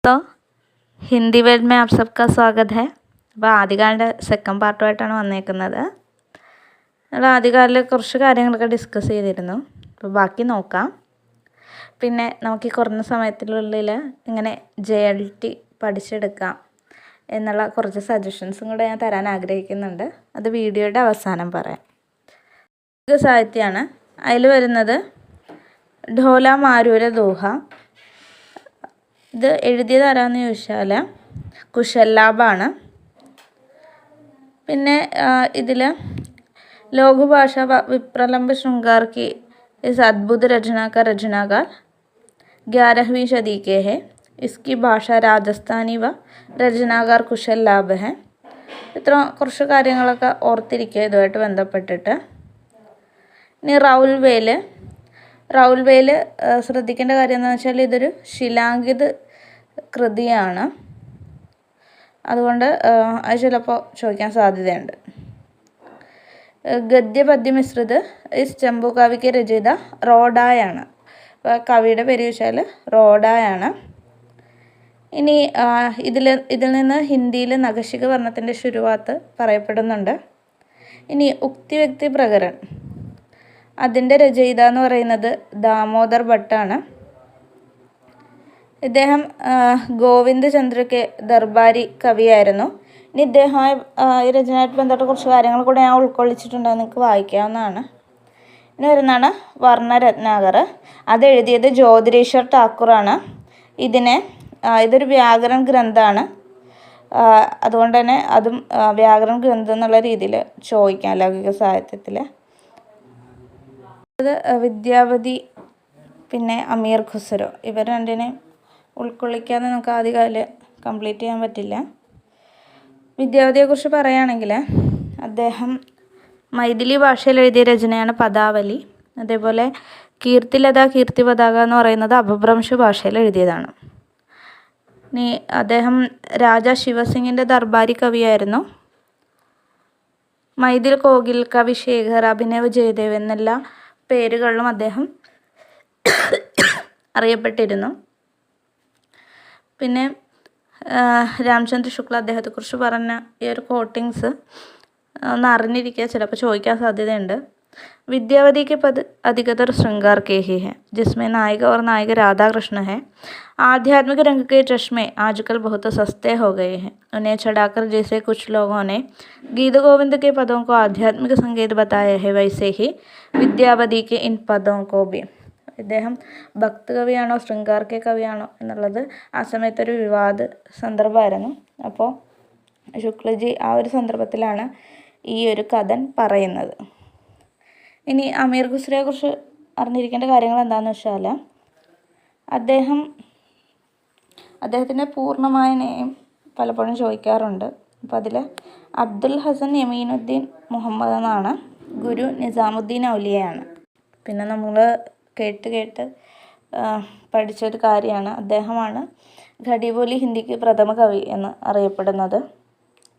तो ഹിന്ദി വേൾഡ് में आप सबका स्वागत है. അപ്പോൾ ആദ്യകാലിൻ്റെ സെക്കൻഡ് പാർട്ടുമായിട്ടാണ് വന്നേക്കുന്നത്. നമ്മൾ ആദ്യകാലിൽ കുറച്ച് കാര്യങ്ങളൊക്കെ ഡിസ്കസ് ചെയ്തിരുന്നു. അപ്പോൾ ബാക്കി നോക്കാം. പിന്നെ നമുക്ക് ഈ കുറഞ്ഞ സമയത്തിനുള്ളിൽ ഇങ്ങനെ JLT പഠിച്ചെടുക്കാം എന്നുള്ള കുറച്ച് സജഷൻസും കൂടെ ഞാൻ തരാൻ ആഗ്രഹിക്കുന്നുണ്ട്. അത് വീഡിയോയുടെ അവസാനം പറയാം. ഇത് സാഹിത്യമാണ്. അതിൽ വരുന്നത് ഢോല മാരൂര ദോഹ. ഇത് എഴുതിയത് ആരാന്ന് ചോദിച്ചാൽ കുശലാബാണ്. പിന്നെ ഇതിൽ ലോകഭാഷा विप्रलंब श्रृंगार की इस अद्भुत रचना का रचनाकार 11वीं सदी के है. इसकी भाषा राजस्थानी व रचनाकार കുശലാബ് है. ഇത്ര കുറച്ച് കാര്യങ്ങളൊക്കെ ഓർത്തിരിക്കുക ഇതുമായിട്ട് ബന്ധപ്പെട്ടിട്ട്. ഇനി റൗൽ വേല് ശ്രദ്ധിക്കേണ്ട കാര്യം എന്താണെന്ന് വെച്ചാൽ ഇതൊരു ശിലാങ്കിത കൃതിയാണ്. അതുകൊണ്ട് അത് ചിലപ്പോൾ ചോദിക്കാൻ സാധ്യതയുണ്ട്. ഗദ്യ പദ്യ മിശ്രിത് ഇസ് ചമ്പു കവിക്ക് രചയിത റോഡായാണ്. അപ്പോൾ കവിയുടെ പേര് ചോദിച്ചാൽ റോഡായാണ്. ഇനി ഇതിൽ നിന്ന് ഹിന്ദിയിൽ നഖശിക വർണ്ണത്തിൻ്റെ ശുരുവാത്ത് പറയപ്പെടുന്നുണ്ട്. ഇനി ഉക്തി വ്യക്തി പ്രകരൺ അതിൻ്റെ രചയിത എന്ന് പറയുന്നത് ദാമോദർ ഭട്ടാണ്. ഇദ്ദേഹം ഗോവിന്ദ് ചന്ദ്ര കെ ദർബാരി കവിയായിരുന്നു. ഇനി ഇദ്ദേഹം ഈ രചനയായിട്ട് ബന്ധപ്പെട്ട കുറച്ച് കാര്യങ്ങൾ കൂടെ ഞാൻ ഉൾക്കൊള്ളിച്ചിട്ടുണ്ട്. നിങ്ങൾക്ക് വായിക്കാവുന്നതാണ്. ഇനി വരുന്നതാണ് വർണ്ണരത്നാകർ. അത് എഴുതിയത് ജ്യോതിരീശ്വർ ഠാക്കൂറാണ്. ഇതൊരു വ്യാകരണ ഗ്രന്ഥമാണ്. അതുകൊണ്ട് തന്നെ അതും വ്യാകരണ ഗ്രന്ഥം എന്നുള്ള രീതിയിൽ ചോദിക്കാം ലൗകിക സാഹിത്യത്തിൽ. അത് വിദ്യാവതി പിന്നെ അമീർ ഖുസ്രോ ഇവർ രണ്ടിനെയും ഉൾക്കൊള്ളിക്കാതെ നമുക്ക് ആദ്യകാലം കംപ്ലീറ്റ് ചെയ്യാൻ പറ്റില്ല. വിദ്യാവതിയെക്കുറിച്ച് പറയുകയാണെങ്കിൽ അദ്ദേഹം മൈഥിലി ഭാഷയിൽ എഴുതിയ രചനയാണ് പദാവലി. അതേപോലെ കീർത്തിലത കീർത്തി പതാക എന്ന് പറയുന്നത് അപഭ്രംശ ഭാഷയിൽ എഴുതിയതാണ്. ഇനി അദ്ദേഹം രാജാ ശിവസിംഗിൻ്റെ ദർബാരി കവിയായിരുന്നു. മൈഥിൽ കോകിൽ കവി ശേഖർ അഭിനവ് ജയദേവ് എന്നെല്ലാ പേരുകളിലും അദ്ദേഹം അറിയപ്പെട്ടിരുന്നു. പിന്നെ രാംചന്ദ്ര ശുക്ല അദ്ദേഹത്തെക്കുറിച്ച് പറഞ്ഞ ഈ ഒരു കോട്ടിങ്സ് ഒന്ന് അറിഞ്ഞിരിക്കുക, ചിലപ്പോൾ ചോദിക്കാൻ സാധ്യതയുണ്ട്. विद्यावती के पद अधिकतर श्रृंगार के ही हैं, जिसमें नायिका और नायक राधा कृष्ण है. आध्यात्मिक रंग के चश्मे आजकल बहुत सस्ते हो गए हैं. उन्हें चढ़ाकर जैसे कुछ लोगों ने गीत गोविंद के पदों को आध्यात्मिक संकेत बताया है, वैसे ही विद्यावती के इन पदों को भी. ഇദ്ദേഹം ഭക്ത കവിയാണോ ശൃംഗാർ കെ കവിയാണോ എന്നുള്ളത് ആ സമയത്തൊരു വിവാദ സന്ദർഭമായിരുന്നു. അപ്പോൾ ശുക്ലജി ആ ഒരു സന്ദർഭത്തിലാണ് ഈ ഒരു കഥൻ പറയുന്നത്. ഇനി അമീർ ഖുസ്രോയെക്കുറിച്ച് അറിഞ്ഞിരിക്കേണ്ട കാര്യങ്ങൾ എന്താണെന്ന് വെച്ചാൽ അദ്ദേഹത്തിൻ്റെ പൂർണ്ണമായ നെയിം പലപ്പോഴും ചോദിക്കാറുണ്ട്. അപ്പോൾ അതിൽ അബ്ദുൽ ഹസൻ യമീനുദ്ദീൻ മുഹമ്മദ് എന്നാണ്. ഗുരു നിസാമുദ്ദീൻ ഔലിയയാണ്. പിന്നെ നമ്മൾ കേട്ട് പഠിച്ചൊരു കാര്യമാണ്, അദ്ദേഹമാണ് ഖടിബോലി ഹിന്ദിക്ക് പ്രഥമ കവി എന്ന് അറിയപ്പെടുന്നത്.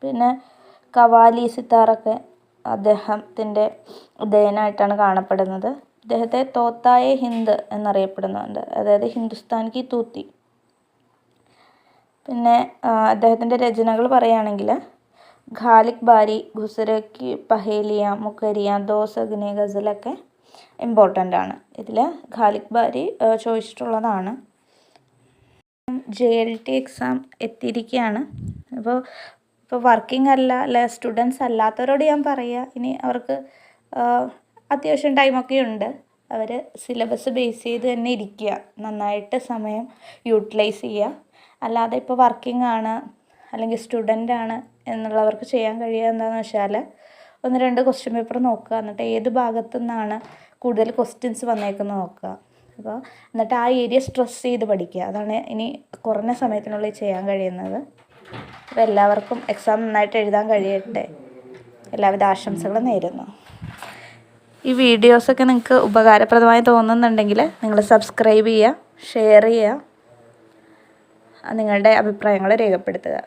പിന്നെ കവാലി സിത്താറൊക്കെ അദ്ദേഹത്തിൻ്റെ ഉദയനായിട്ടാണ് കാണപ്പെടുന്നത്. അദ്ദേഹത്തെ തോത്തായ ഹിന്ദ് എന്നറിയപ്പെടുന്നുണ്ട്, അതായത് ഹിന്ദുസ്ഥാൻ കി തൂത്തി. പിന്നെ അദ്ദേഹത്തിൻ്റെ രചനകൾ പറയുകയാണെങ്കിൽ ഖാലിക് ബാരി, ഖുസ്രോ കി പഹേലിയ, മുഖരിയ, ദോസഗ്നെ ഗസലൊക്കെ ഇമ്പോർട്ടൻ്റ് ആണ്. ഇതിൽ ഖാലിക് ബാരി ചോദിച്ചിട്ടുള്ളതാണ്. JLT എക്സാം എത്തിയിരിക്കുകയാണ്. ഇപ്പോൾ വർക്കിംഗ് അല്ല സ്റ്റുഡൻസ് അല്ലാത്തവരോട് ഞാൻ പറയുക, ഇനി അവർക്ക് അത്യാവശ്യം ടൈമൊക്കെ ഉണ്ട്, അവർ സിലബസ് ബേസ് ചെയ്ത് തന്നെ ഇരിക്കുക, നന്നായിട്ട് സമയം യൂട്ടിലൈസ് ചെയ്യുക. അല്ലാതെ ഇപ്പോൾ വർക്കിംഗ് ആണ് അല്ലെങ്കിൽ സ്റ്റുഡൻ്റ് ആണ് എന്നുള്ളവർക്ക് ചെയ്യാൻ കഴിയുക എന്താണെന്ന് വെച്ചാൽ 1-2 ക്വസ്റ്റ്യൻ പേപ്പർ നോക്കുക, എന്നിട്ട് ഏത് ഭാഗത്തു നിന്നാണ് കൂടുതൽ ക്വസ്റ്റ്യൻസ് വന്നേക്കുന്നത് നോക്കുക. അപ്പോൾ എന്നിട്ട് ആ ഏരിയ സ്ട്രെസ് ചെയ്ത് പഠിക്കുക. അതാണ് ഇനി കുറഞ്ഞ സമയത്തിനുള്ളിൽ ചെയ്യാൻ കഴിയുന്നത്. അപ്പോൾ എല്ലാവർക്കും എക്സാം നന്നായിട്ട് എഴുതാൻ കഴിയട്ടെ. എല്ലാവിധ ആശംസകളും നേരുന്നു. ഈ വീഡിയോസൊക്കെ നിങ്ങൾക്ക് ഉപകാരപ്രദമായി തോന്നുന്നുണ്ടെങ്കിൽ നിങ്ങൾ സബ്സ്ക്രൈബ് ചെയ്യുക, ഷെയർ ചെയ്യുക, നിങ്ങളുടെ അഭിപ്രായങ്ങൾ രേഖപ്പെടുത്തുക.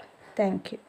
Thank you.